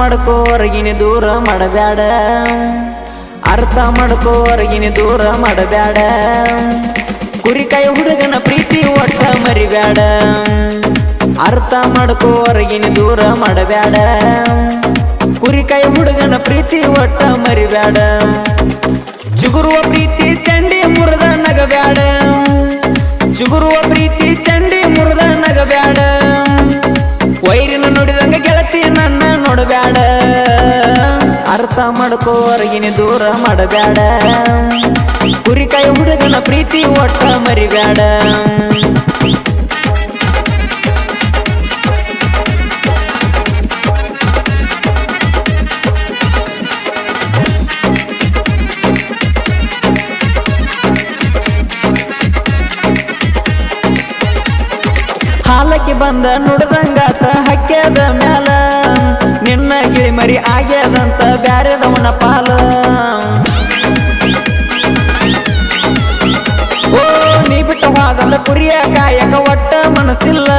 ಮಾಡ್ಕೋ ಹೊರಗಿನ ದೂರ ಮಾಡಬ್ಯಾಡ ಅರ್ಥ ಮಾಡ್ಕೋ ಹೊರಗಿನ ದೂರ ಮಾಡಬ್ಯಾಡ ಕುರಿಕಾಯಿ ಹುಡುಗನ ಪ್ರೀತಿ ಒಟ್ಟ ಮರಿಬ್ಯಾಡ ಅರ್ಥ ಮಾಡ್ಕೋ ಹೊರಗಿನ ದೂರ ಮಾಡಬ್ಯಾಡ ಕುರಿಕಾಯಿ ಹುಡುಗನ ಪ್ರೀತಿ ಒಟ್ಟ ಮರಿಬ್ಯಾಡ ಚಿಗುರುವ ಪ್ರೀತಿ ಚಂಡಿ ಮುರಿದ ನಗಬ್ಯಾಡ ಚಿಗುರುವ ಪ್ರೀತಿ ಚಂಡಿ ಮುರಿದ ನಗಬ್ಯಾಡ ವೈರಿನ ನೋಡಿದಂಗ ಗೆಳತಿ ನನ್ನ ನೋಡಬ್ಯಾಡ ಅರ್ಥ ಮಾಡ್ಕೋ ಹೊರಗಿನ ದೂರ ಮಾಡಬ್ಯಾಡ ಕುರಿಕಾಯಿ ಹುಡುಗನ ಪ್ರೀತಿ ಒಟ್ಟ ಮರಿಬ್ಯಾಡ ಹಾಲಕ್ಕೆ ಬಂದ ನುಡಿದಂಗಾತ ಹಕ್ಕ್ಯದ ಮ್ಯಾಲ ನಿನ್ನ ಗಿಳಿ ಮರಿ ಆಗ್ಯದಂತ ಬ್ಯಾರೆದವನ ಪಾಲ ಓ ನೀ ಬಿಟ್ಟು ಹೋದಂದ ಕುರಿಯ ಕಾಯಕ ಒಟ್ಟ ಮನಸ್ಸಿಲ್ಲ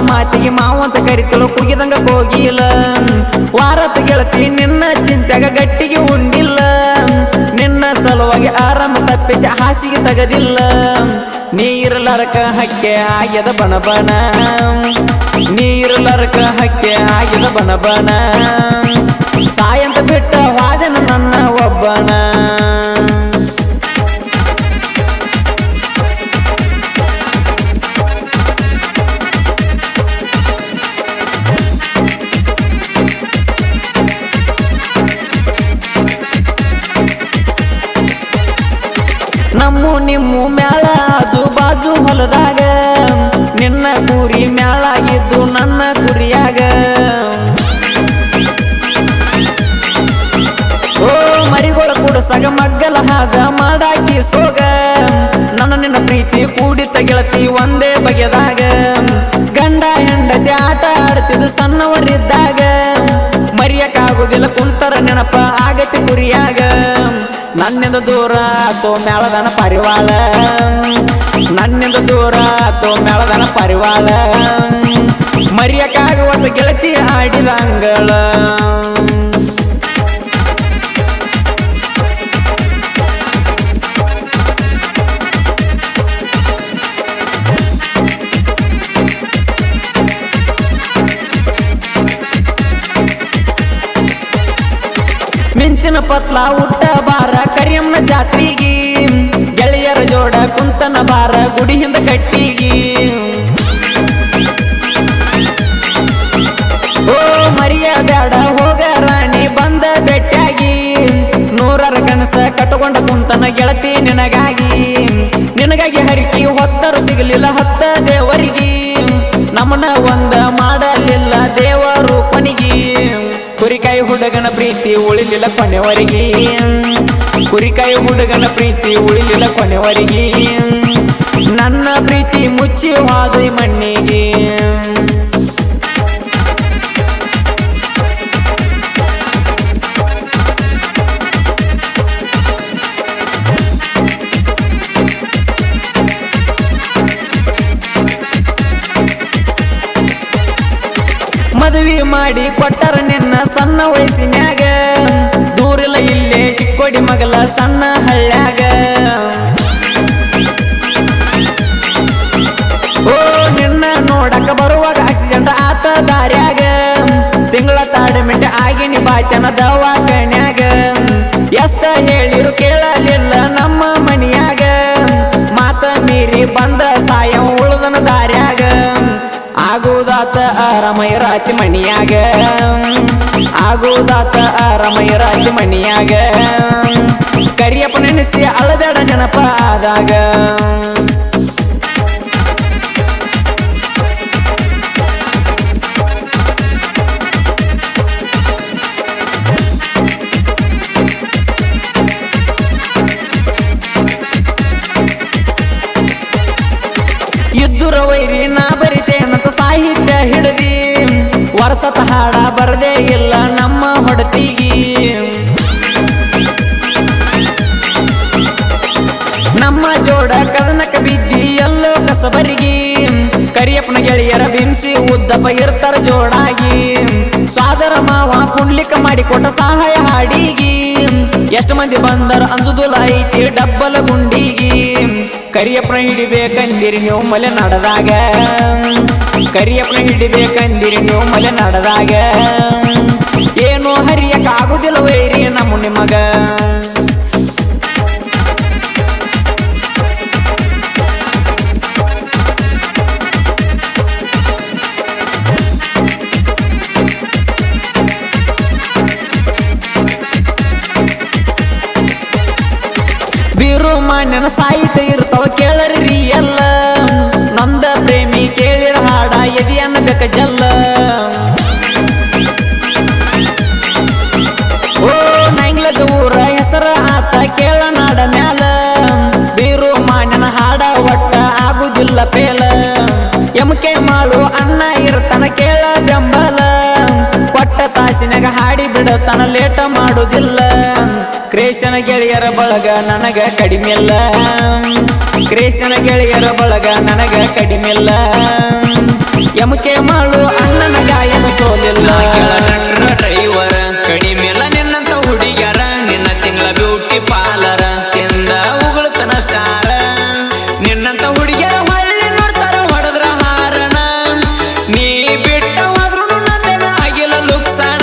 ಮಾತಿಗೆ ಮಾವಂತ ಕರಿತಳು ಕುಗಿದಂಗ ಹೋಗಿಲ್ಲ ವಾರತ ಗೆಳತಿ ನಿನ್ನ ಚಿಂತೆಗ ಗಟ್ಟಿಗೆ ಉಂಡಿಲ್ಲ ನಿನ್ನ ಸಲುವಾಗಿ ಆರಾಮ ತಪ್ಪಿದ್ದ ಹಾಸಿಗೆ ತಗದಿಲ್ಲ ನೀರಲರಕ ಹಕ್ಕೆ ಆಗ್ಯದ ಬಣಬಣ ನೀರಲರಕ ಹಕ್ಕೆ ಆಗ್ಯದ ಬಣಬಣ ಸಾಯಂತ ಬಿಟ್ಟ ವಾದನ ನನ್ನ ಒಬ್ಬನ ನಮ್ಮು ನಿಮ್ಮು ಮ್ಯಾಳ ಆಜು ಬಾಜು ಹೊಲದಾಗ ನಿನ್ನ ಕುರಿ ಮ್ಯಾಳಾಗಿದ್ದು ನನ್ನ ಕುರಿಯಾಗ ಓ ಮರಿಗೋಳ ಕೂಡ ಸಗ ಮಗ್ಗಲ ಹಾಗ ಮಾಡಾಕಿ ಸೋಗ ನನ್ನ ನಿನ್ನ ಪ್ರೀತಿ ಕೂಡಿತ ಗೆಳತಿ ಒಂದೇ ಬಗೆದಾಗ ಗಂಡ ಹೆಂಡತಿ ಆಟ ಆಡ್ತಿದ್ದು ಸಣ್ಣವರಿದ್ದಾಗ ಮರಿಯಕ್ಕಾಗುದಿಲ್ಲ ಕುಂತರ ನೆನಪ ಆಗತಿ ಕುರಿಯಾಗ ನನ್ನಿಂದ ದೂರ ಆತೋ ಮೇಳದನ ಪರಿವಾಳ ನನ್ನಿಂದ ದೂರ ಆತೋ ಮೇಳದನ ಪರಿವಾಳ ಮರಿಯಕ್ಕಾಗುವಂತ ಗೆಳತಿ ಆಡಿದ ಅಂಗಳ ಮಿಂಚಿನ ಪತ್ಲ ಊಟ ಬಾರ ಕರಿಯಮ್ಮನ ಜಾತ್ರಿಗಿ ಗೆಳೆಯರ ಜೋಡ ಕುಂತನ ಬಾರ ಗುಡಿಯಿಂದ ಕಟ್ಟಿಗಿ ಓ ಮರಿಯ ಬ್ಯಾಡ ಹೋಗ ರಾಣಿ ಬಂದ ಬೆಟ್ಟಾಗಿ ನೂರರ ಕನಸ ಕಟ್ಟಕೊಂಡ ಕುಂತನ ಗೆಳತಿ ನಿನಗಾಗಿ ಹರಿಕಿ ಹೊತ್ತರು ಸಿಗಲಿಲ್ಲ ಹತ್ತ ದೇವರಿಗೆ ನಮ್ಮನ ಒಂದ ಮಾಡಲಿಲ್ಲ ದೇವರು ಕೊನಿಗಿ ಕುರಿಕಾಯಿ ಹುಡುಗನ ಪ್ರೀತಿ ಉಳಿಲಿಲ್ಲ ಕೊನೆವರೆಗೆ ಕುರಿಕಾಯಿ ಹುಡುಗನ ಪ್ರೀತಿ ಉಳಿಲಿಲ್ಲ ಕೊನೆವರೆಗೆ ನನ್ನ ಪ್ರೀತಿ ಮುಚ್ಚಿ ಹೋದ ಮಣ್ಣಿಗೆ ಮದುವೆ ಮಾಡಿ ಕೊಟ್ಟರ ನಿನ್ನ ಸಣ್ಣ ವಯಸ್ಸಿನ್ಯಾಗ ದೂರಿಲ್ಲ ಇಲ್ಲೇ ಚಿಕ್ಕೋಡಿ ಮಗಲ ಸಣ್ಣ ಹಳ್ಳ್ಯಾಗ ಓ ನಿನ್ನ ನೋಡಕ ಬರುವಾಗ ಆಕ್ಸಿಡೆಂಟ್ ಆತ ದಾರ್ಯಾಗ ತಿಂಗಳ ತಾಡಮೆಂಟ್ ಆಗಿನಿ ಬಾಯ್ತನ ದವಾಖಾನ್ಯಾಗ ಎಷ್ಟ ಹೇಳಿರು ಕೇಳಲಿಲ್ಲ ನಮ್ಮ ಮನಿಯಾಗ ಮಾತ ಮೀರಿ ಬಂದ ಸಾಯ ಉಳಿದನ ದಾರ್ಯಾಗ ಆಗುದಾತ ಆರಾಮೈರಾತಿ ಮಣಿಯಾಗ ಆಗುದಾತ ಆರಾಮೈರಾತಿ ಮಣಿಯಾಗ ಕರಿಯಪ್ಪ ನೆನೆಸಿ ಅಳಬೇಡ ನೆನಪ ಆದಾಗ ಇದ್ದುರ ವೈರಿ ನಾ ಬರಿತೇನಂತ ಸಾಹಿತ್ಯ ಹಿಡದಿ ವರ್ಷತ ಹಾಡ ಬರದೇ ಇಲ್ಲ ನಮ್ಮ ಹೊಡತಿಗಿ ನಮ್ಮ ಜೋಡ ಕದನಕ ಬಿದ್ದಿ ಎಲ್ಲೋ ಕಸಬರಿಗಿ ಕರಿಯಪ್ಪನ ಗೆಳೆಯರ ಬಿಂಸಿ ಉದ್ದಪ್ಪ ಇರ್ತಾರ ಜೋಡಾಗಿ ಸ್ವಾದರ ಮಾಡಿಕೊಟ್ಟ ಸಹಾಯ ಹಾಡಿಗಿ ಎಷ್ಟು ಮಂದಿ ಬಂದರ ಅಂಜುದುಲ ಐತಿ ಡಬ್ಬಲ ಗುಂಡಿಗಿ ಕರಿಯಪ್ಪನ ಹಿಡಿಬೇಕಂದಿರಿ ನೀವು ಮಲೆ ನಡೆದಾಗ ಕರಿಯಪ್ಪನ ಹಿಡಿಬೇಕಂದಿರಿ ನೀವು ಮಲೆ ನಡೆದಾಗ ಏನು ಹರಿಯಕ್ಕಾಗುದಿಲ್ಲ ವೈರಿ ನಮ್ಮ ನಿಮಗ ಬೀರು ಮಾನ್ಯನ ಸಾಹಿತ್ಯ ಇರ್ತಾವ ಕೇಳರಿ ಎಲ್ಲ ನಂದ ಪ್ರೇಮಿ ಕೇಳಿರ ಹಾಡ ಎದಿಯನ್ನ ಬೇಕ ಜಲ್ಲ ಓ ನೈಂಗ್ಲಜ ಊರ ಹೆಸರ ಆತ ಕೇಳ ನಾಡ ಮ್ಯಾಲ ಬೀರು ಮಾನ್ಯನ ಹಾಡ ಒಟ್ಟ ಆಗುದಿಲ್ಲ ಪೇಲ ಎಮಕೆ ಮಾಡು ಅಣ್ಣ ಇರ್ತಾನ ಕೇಳ ಬೆಂಬಲ ಕೊಟ್ಟ ತಾಸಿನಾಗ ಹಾಡಿ ಬಿಡತಾನ ಲೇಟ ಮಾಡುದಿಲ್ಲ ಕ್ರೇಶನ ಗೆಳೆಯರ ಬಳಗ ನನಗ ಕಡಿಮೆಲ್ಲ ಕ್ರೇಶನ ಗೆಳೆಯರ ಬಳಗ ನನಗ ಕಡಿಮೆಲ್ಲ ಎಮಕೆ ಮಾಡು ಅಣ್ಣನ ಗಾಯನ ಸೋಲಿಲ್ಲ ಡ್ರೈವರ ಕಡಿಮೆಲ್ಲ ನಿನ್ನಂತ ಹುಡುಗ್ಯಾರ ನಿನ್ನ ತಿಂಗಳ ಬ್ಯೂಟಿ ಪಾರ್ಲರ ತಿಂದ ಉಗುಳ್ತನ ಸ್ಟಾರ ನಿನ್ನಂತ ಹುಡುಗ್ಯಾರ ಹೊಳ್ಳಿ ನೋಡ್ತಾರ ಹೊಡೆದ್ರ ಹಾರಣ ನೀ ಬಿಟ್ಟ ಹೋದ್ರು ನಂದೇನ ಆಗಿಲ್ಲ ಲುಕ್ಸಾಣ